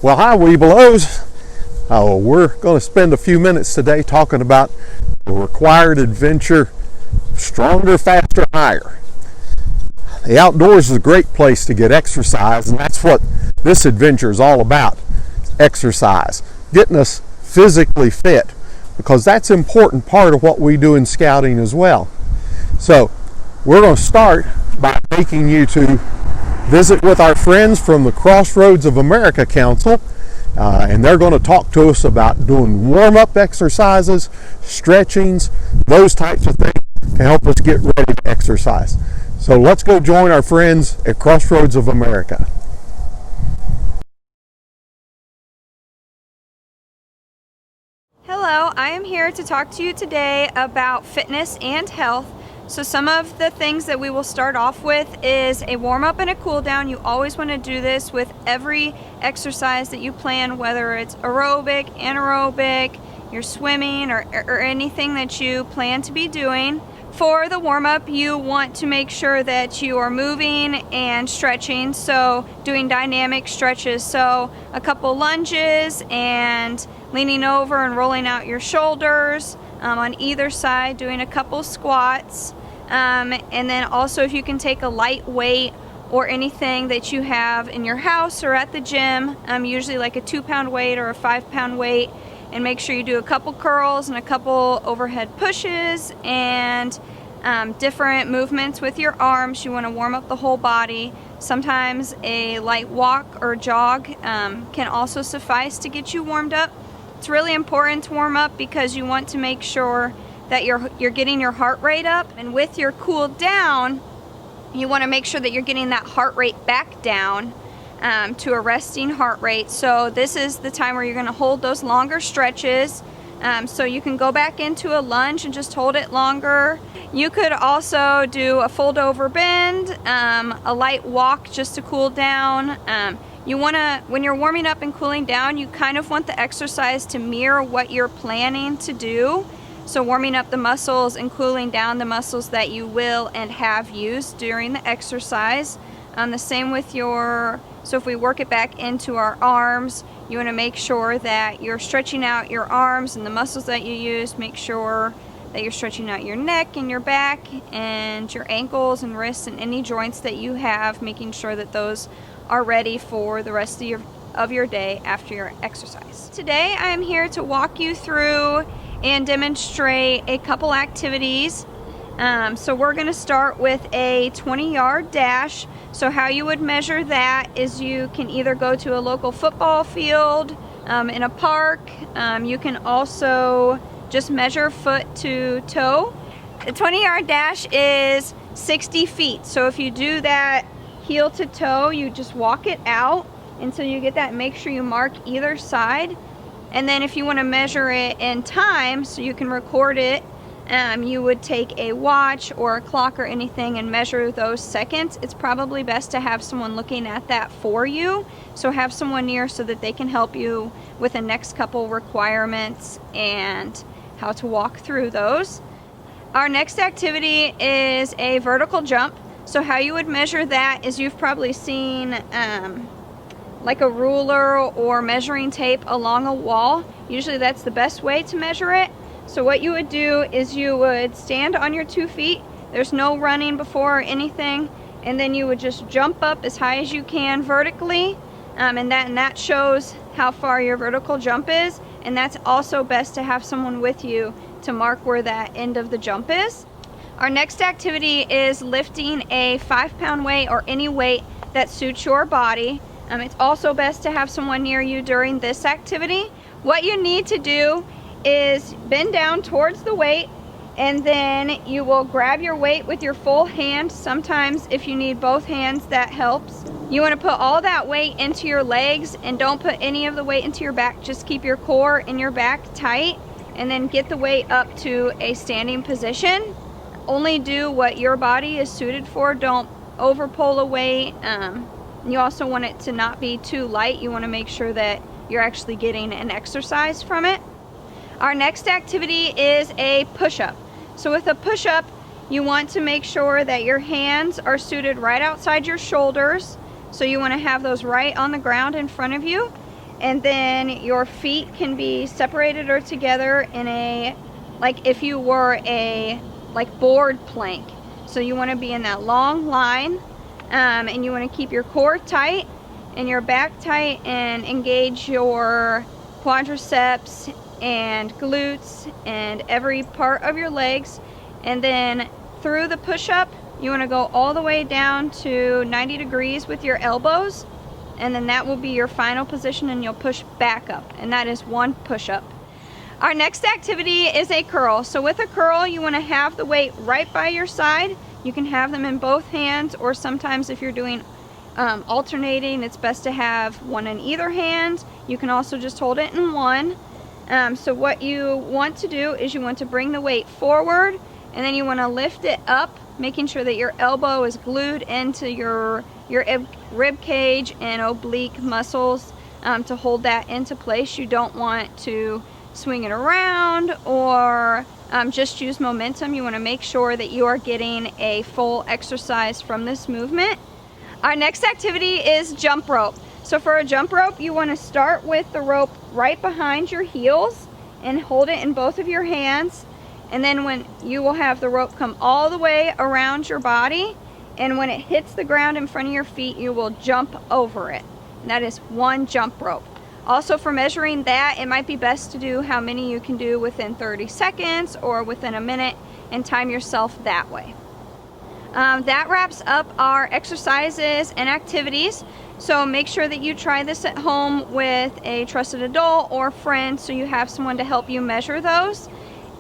Well, hi Webelos. We're going to spend a few minutes today talking about the required adventure, stronger, faster, higher. The outdoors is a great place to get exercise, and that's what this adventure is all about, exercise. Getting us physically fit, because that's an important part of what we do in scouting as well. So we're going to start by taking you to visit with our friends from the Crossroads of America Council, and they're going to talk to us about doing warm-up exercises, stretchings, those types of things to help us get ready to exercise. So let's go join our friends at Crossroads of America. Hello, I am here to talk to you today about fitness and health. So some of the things that we will start off with is a warm-up and a cool-down. You always want to do this with every exercise that you plan, whether it's aerobic, anaerobic, you're swimming, or anything that you plan to be doing. For the warm-up, you want to make sure that you are moving and stretching, so doing dynamic stretches. So a couple lunges and leaning over and rolling out your shoulders. On either side, doing a couple squats, and then also if you can take a light weight or anything that you have in your house or at the gym, usually like a 2-pound weight or a 5-pound weight, and make sure you do a couple curls and a couple overhead pushes and different movements with your arms. You want to warm up the whole body. Sometimes a light walk or jog can also suffice to get you warmed up. It's really important to warm up because you want to make sure that you're getting your heart rate up, and with your cool down you want to make sure that you're getting that heart rate back down to a resting heart rate. So this is the time where you're going to hold those longer stretches, so you can go back into a lunge and just hold it longer. You could also do a fold over bend, a light walk just to cool down. You want to, when you're warming up and cooling down, you kind of want the exercise to mirror what you're planning to do. So warming up the muscles and cooling down the muscles that you will and have used during the exercise. The same with so if we work it back into our arms, you want to make sure that you're stretching out your arms and the muscles that you use. Make sure that you're stretching out your neck and your back and your ankles and wrists and any joints that you have, making sure that those are ready for the rest of your day after your exercise. Today I am here to walk you through and demonstrate a couple activities. So we're going to start with a 20-yard dash. So how you would measure that is you can either go to a local football field, in a park. You can also just measure foot to toe. The 20-yard dash is 60 feet. So if you do that heel to toe, you just walk it out until you get that. Make sure you mark either side, and then if you want to measure it in time so you can record it, you would take a watch or a clock or anything and measure those seconds. It's probably best to have someone looking at that for you, so have someone near so that they can help you with the next couple requirements and how to walk through those. Our next activity is a vertical jump. So how you would measure that is you've probably seen like a ruler or measuring tape along a wall. Usually that's the best way to measure it. So what you would do is you would stand on your 2 feet. There's no running before or anything, and then you would just jump up as high as you can vertically, and that shows how far your vertical jump is. And that's also best to have someone with you to mark where that end of the jump is. Our next activity is lifting a 5-pound weight or any weight that suits your body. It's also best to have someone near you during this activity. What you need to do is bend down towards the weight, and then you will grab your weight with your full hand. Sometimes if you need both hands, that helps. You want to put all that weight into your legs, and don't put any of the weight into your back. Just keep your core and your back tight, and then get the weight up to a standing position. Only do what your body is suited for. Don't over pull a weight. You also want it to not be too light. You want to make sure that you're actually getting an exercise from it. Our next activity is a push-up. So with a push-up, you want to make sure that your hands are suited right outside your shoulders. So you want to have those right on the ground in front of you. and then your feet can be separated or together in a, like if you were a board plank. So you want to be in that long line, and you want to keep your core tight and your back tight, and engage your quadriceps and glutes and every part of your legs. And then through the push-up, you want to go all the way down to 90 degrees with your elbows, and then that will be your final position, and you'll push back up, and that is one push-up. Our next activity is a curl. So with a curl, you want to have the weight right by your side. You can have them in both hands, or sometimes if you're doing alternating, it's best to have one in either hand. You can also just hold it in one. So what you want to do is you want to bring the weight forward, and then you want to lift it up, making sure that your elbow is glued into your rib cage and oblique muscles to hold that into place. You don't want to swing it around or just use momentum. You want to make sure that you are getting a full exercise from this movement. Our next activity is jump rope. So for a jump rope, you want to start with the rope right behind your heels and hold it in both of your hands. And then when you will have the rope come all the way around your body, and when it hits the ground in front of your feet, you will jump over it. And that is one jump rope. Also, for measuring that, it might be best to do how many you can do within 30 seconds or within a minute, and time yourself that way. That wraps up our exercises and activities. So make sure that you try this at home with a trusted adult or friend, so you have someone to help you measure those.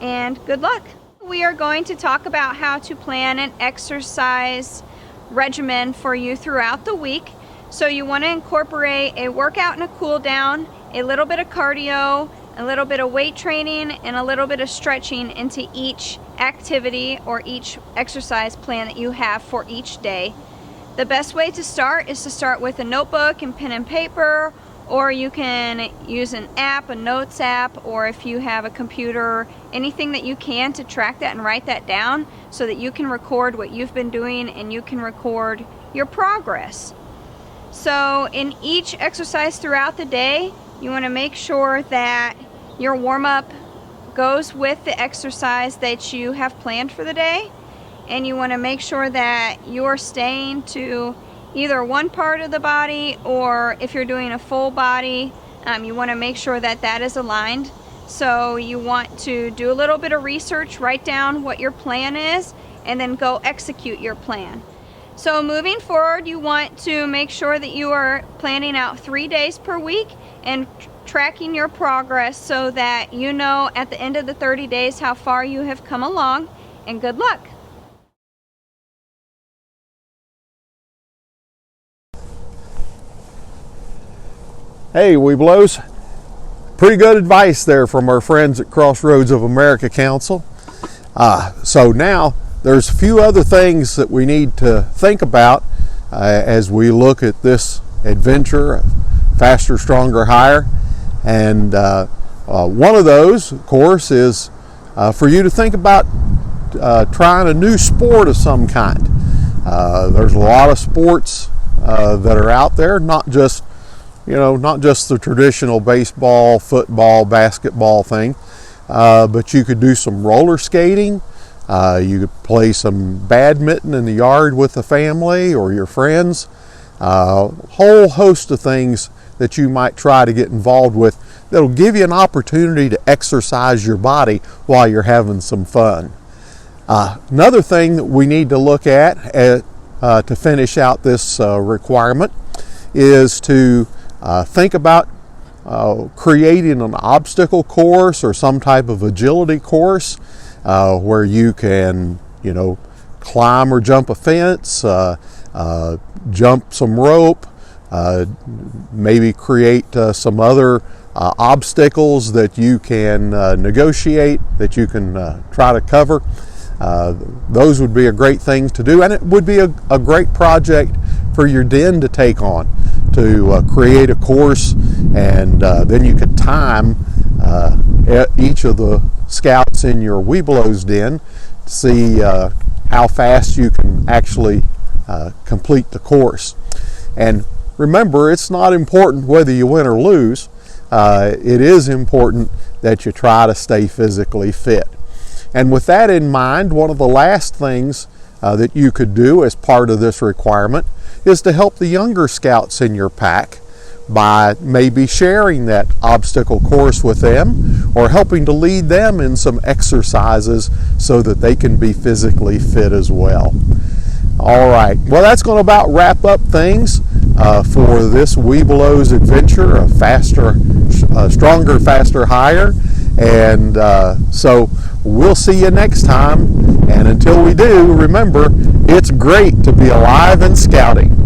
And good luck. We are going to talk about how to plan an exercise regimen for you throughout the week. So you want to incorporate a workout and a cool down, a little bit of cardio, a little bit of weight training, and a little bit of stretching into each activity or each exercise plan that you have for each day. The best way to start is to start with a notebook and pen and paper, or you can use an app, a notes app, or if you have a computer, anything that you can to track that and write that down so that you can record what you've been doing and you can record your progress. So in each exercise throughout the day, you want to make sure that your warm-up goes with the exercise that you have planned for the day, and you want to make sure that you're staying to either one part of the body, or if you're doing a full body, you want to make sure that that is aligned. So you want to do a little bit of research, write down what your plan is, and then go execute your plan. So moving forward, you want to make sure that you are planning out 3 days per week and tracking your progress so that you know at the end of the 30 days how far you have come along, and good luck. Hey, Webelos. Pretty good advice there from our friends at Crossroads of America Council. So now there's a few other things that we need to think about as we look at this adventure, faster, stronger, higher. And one of those, of course, is for you to think about trying a new sport of some kind. There's a lot of sports that are out there, not just the traditional baseball, football, basketball thing, but you could do some roller skating. You could play some badminton in the yard with the family or your friends. A whole host of things that you might try to get involved with that'll give you an opportunity to exercise your body while you're having some fun. Another thing that we need to look at to finish out this requirement is to think about creating an obstacle course or some type of agility course where you can, climb or jump a fence, jump some rope, maybe create some other obstacles that you can negotiate, that you can try to cover. Those would be a great thing to do, and it would be a great project for your den to take on, to create a course, and then you could time each of the scouts in your Webelos den to see how fast you can actually complete the course. And remember, it's not important whether you win or lose. It is important that you try to stay physically fit. And with that in mind, one of the last things that you could do as part of this requirement is to help the younger scouts in your pack by maybe sharing that obstacle course with them or helping to lead them in some exercises so that they can be physically fit as well. All right, well, that's going to about wrap up things for this Webelos adventure of stronger, faster, higher. And so we'll see you next time. And until we do, remember, it's great to be alive and scouting.